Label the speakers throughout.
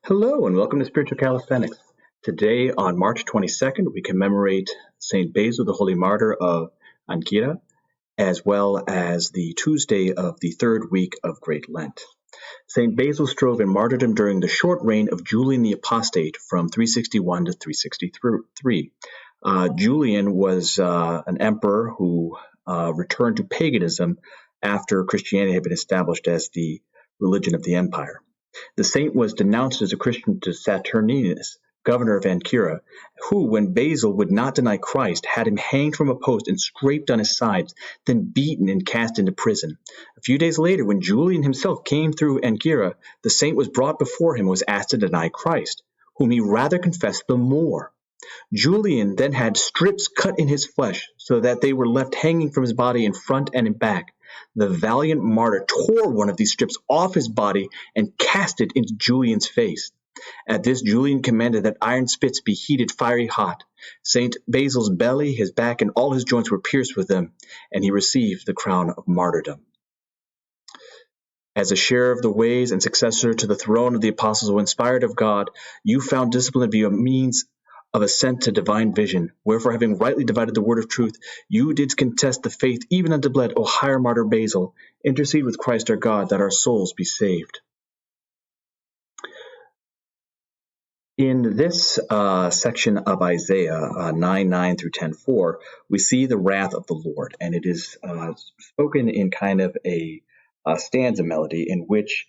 Speaker 1: Hello and welcome to Spiritual Calisthenics. Today on March 22nd, we commemorate St. Basil, the Holy Martyr of Ancyra, as well as the Tuesday of the third week of Great Lent. St. Basil strove in martyrdom during the short reign of Julian the Apostate from 361 to 363. Julian was an emperor who returned to paganism after Christianity had been established as the religion of the empire. The saint was denounced as a Christian to Saturninus, governor of Ancyra, who, when Basil would not deny Christ, had him hanged from a post and scraped on his sides, then beaten and cast into prison. A few days later, when Julian himself came through Ancyra, the saint was brought before him and was asked to deny Christ, whom he rather confessed the more. Julian then had strips cut in his flesh, so that they were left hanging from his body in front and in back. The valiant martyr tore one of these strips off his body and cast it into Julian's face. At this, Julian commanded that iron spits be heated fiery hot. St. Basil's belly, his back, and all his joints were pierced with them, and he received the crown of martyrdom. As a sharer of the ways and successor to the throne of the apostles who inspired of God, you found discipline to be a means of ascent to divine vision. Wherefore, having rightly divided the word of truth, you did contest the faith even unto blood. O higher martyr Basil, intercede with Christ our God, that our souls be saved. In this section of Isaiah 9:9 through 10:4, we see the wrath of the Lord, and it is spoken in kind of a stanza melody in which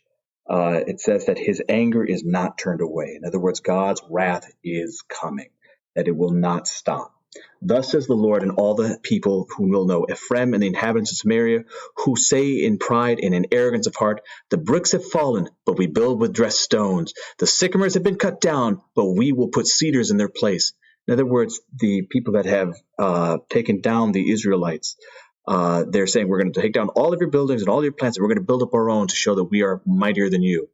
Speaker 1: it says that his anger is not turned away. In other words, God's wrath is coming, that it will not stop. Thus says the Lord, and all the people who will know, Ephraim and the inhabitants of Samaria, who say in pride and in arrogance of heart, the bricks have fallen, but we build with dressed stones. The sycamores have been cut down, but we will put cedars in their place. In other words, the people that have taken down the Israelites, they're saying, we're going to take down all of your buildings and all your plants, and we're going to build up our own to show that we are mightier than you.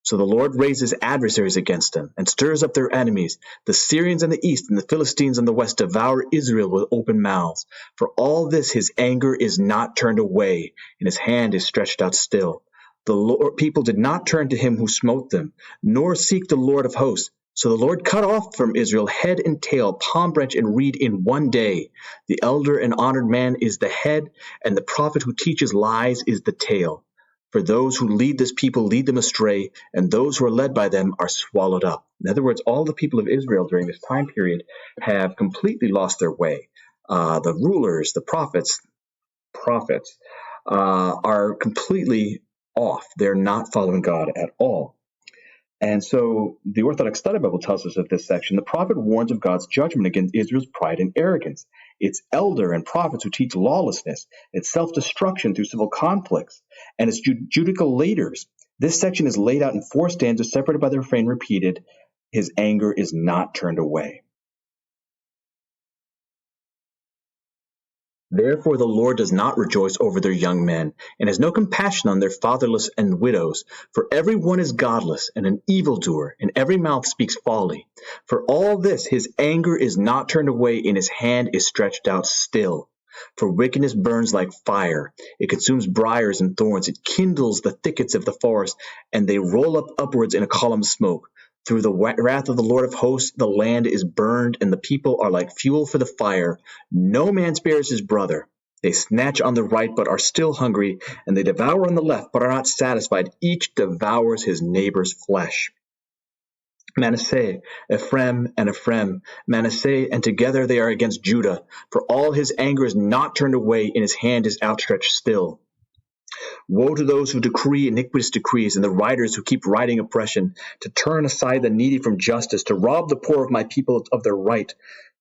Speaker 1: So the Lord raises adversaries against them and stirs up their enemies. The Syrians in the east and the Philistines in the west devour Israel with open mouths. For all this his anger is not turned away, and his hand is stretched out still. The Lord, people did not turn to him who smote them, nor seek the Lord of hosts. So the Lord cut off from Israel head and tail, palm branch and reed in one day. The elder and honored man is the head, and the prophet who teaches lies is the tail. For those who lead this people lead them astray, and those who are led by them are swallowed up. In other words, all the people of Israel during this time period have completely lost their way. The rulers, the prophets are completely off. They're not following God at all. And so the Orthodox Study Bible tells us of this section, the prophet warns of God's judgment against Israel's pride and arrogance, its elder and prophets who teach lawlessness, its self-destruction through civil conflicts, and its judicial leaders. This section is laid out in 4 stanzas separated by the refrain repeated, his anger is not turned away. Therefore the Lord does not rejoice over their young men, and has no compassion on their fatherless and widows. For every one is godless and an evildoer, and every mouth speaks folly. For all this his anger is not turned away, and his hand is stretched out still. For wickedness burns like fire. It consumes briars and thorns. It kindles the thickets of the forest, and they roll up upwards in a column of smoke. Through the wrath of the Lord of hosts, the land is burned, and the people are like fuel for the fire. No man spares his brother. They snatch on the right, but are still hungry, and they devour on the left, but are not satisfied. Each devours his neighbor's flesh. Manasseh, Ephraim, Manasseh, and together they are against Judah. For all his anger is not turned away, and his hand is outstretched still. Woe to those who decree iniquitous decrees, and the writers who keep writing oppression, to turn aside the needy from justice, to rob the poor of my people of their right,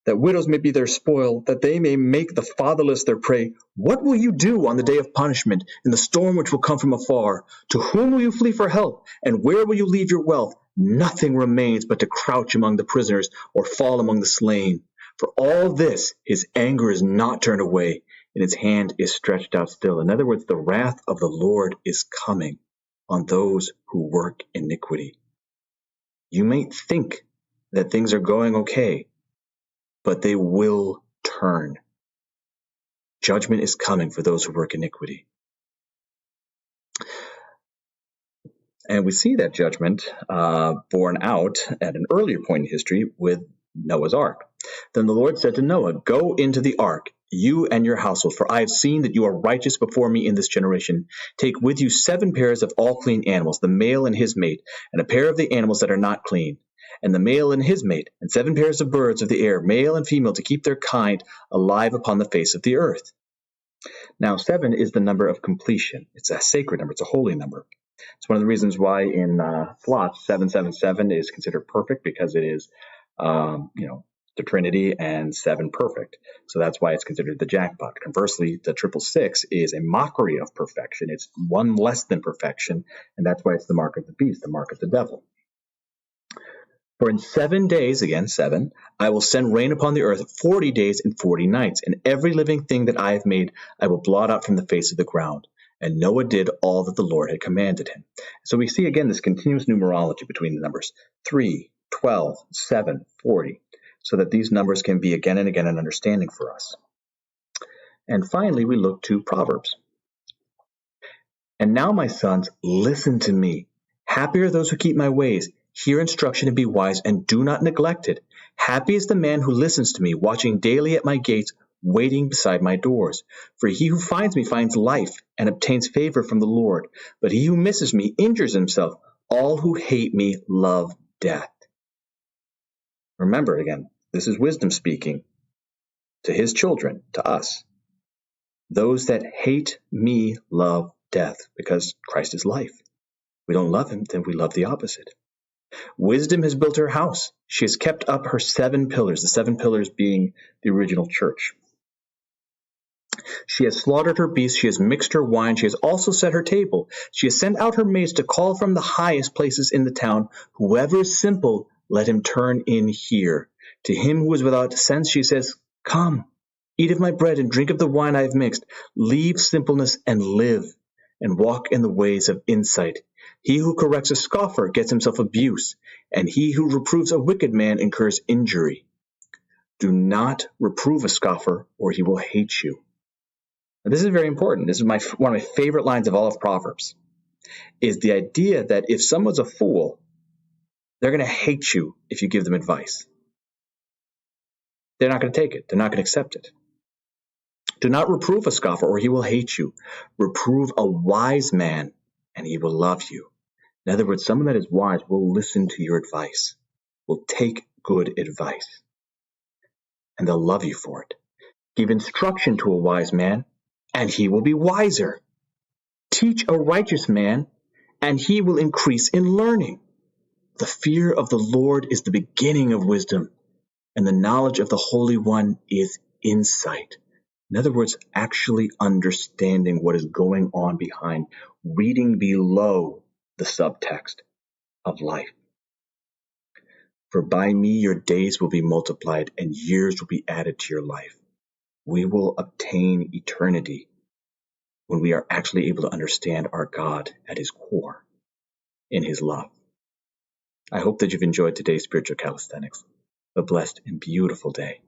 Speaker 1: that widows may be their spoil, that they may make the fatherless their prey. What will you do on the day of punishment, in the storm which will come from afar? To whom will you flee for help, and where will you leave your wealth? Nothing remains but to crouch among the prisoners, or fall among the slain. For all this his anger is not turned away, and his hand is stretched out still. In other words, the wrath of the Lord is coming on those who work iniquity. You may think that things are going okay, but they will turn. Judgment is coming for those who work iniquity. And we see that judgment borne out at an earlier point in history with Noah's Ark. Then the Lord said to Noah, "Go into the ark, you and your household, for I have seen that you are righteous before me in this generation. Take with you 7 pairs of all clean animals, the male and his mate, and a pair of the animals that are not clean, and the male and his mate, and 7 pairs of birds of the air, male and female, to keep their kind alive upon the face of the earth." Now, 7 is the number of completion. It's a sacred number. It's a holy number. It's one of the reasons why in slots 777 is considered perfect, because it is, the Trinity and 7 perfect. So that's why it's considered the jackpot. Conversely, the 666 is a mockery of perfection. It's one less than perfection, and that's why it's the mark of the beast, the mark of the devil. For in 7 days, again 7, I will send rain upon the earth 40 days and 40 nights, and every living thing that I have made I will blot out from the face of the ground. And Noah did all that the Lord had commanded him. So we see again this continuous numerology between the numbers 3, 12, 7, 40, so that these numbers can be again and again an understanding for us. And finally, we look to Proverbs. "And now, my sons, listen to me. Happy are those who keep my ways. Hear instruction and be wise, and do not neglect it. Happy is the man who listens to me, watching daily at my gates, waiting beside my doors. For he who finds me finds life and obtains favor from the Lord. But he who misses me injures himself. All who hate me love death." Remember again, this is wisdom speaking to his children, to us. Those that hate me love death, because Christ is life. We don't love him, then we love the opposite. Wisdom has built her house. She has kept up her 7 pillars, the 7 pillars being the original church. She has slaughtered her beasts, she has mixed her wine, she has also set her table. She has sent out her maids to call from the highest places in the town, "Whoever is simple, let him turn in here." To him who is without sense she says, "Come, eat of my bread and drink of the wine I have mixed. Leave simpleness and live, and walk in the ways of insight. He who corrects a scoffer gets himself abuse, and he who reproves a wicked man incurs injury. Do not reprove a scoffer, or he will hate you." Now, this is very important. This is one of my favorite lines of all of Proverbs, is the idea that if someone's a fool, they're going to hate you if you give them advice. They're not going to take it. They're not going to accept it. Do not reprove a scoffer, or he will hate you. Reprove a wise man, and he will love you. In other words, someone that is wise will listen to your advice, will take good advice, and they'll love you for it. Give instruction to a wise man, and he will be wiser. Teach a righteous man, and he will increase in learning. The fear of the Lord is the beginning of wisdom, and the knowledge of the Holy One is insight. In other words, actually understanding what is going on behind, reading below the subtext of life. "For by me your days will be multiplied, and years will be added to your life." We will obtain eternity when we are actually able to understand our God at his core, in his love. I hope that you've enjoyed today's spiritual calisthenics. A blessed and beautiful day.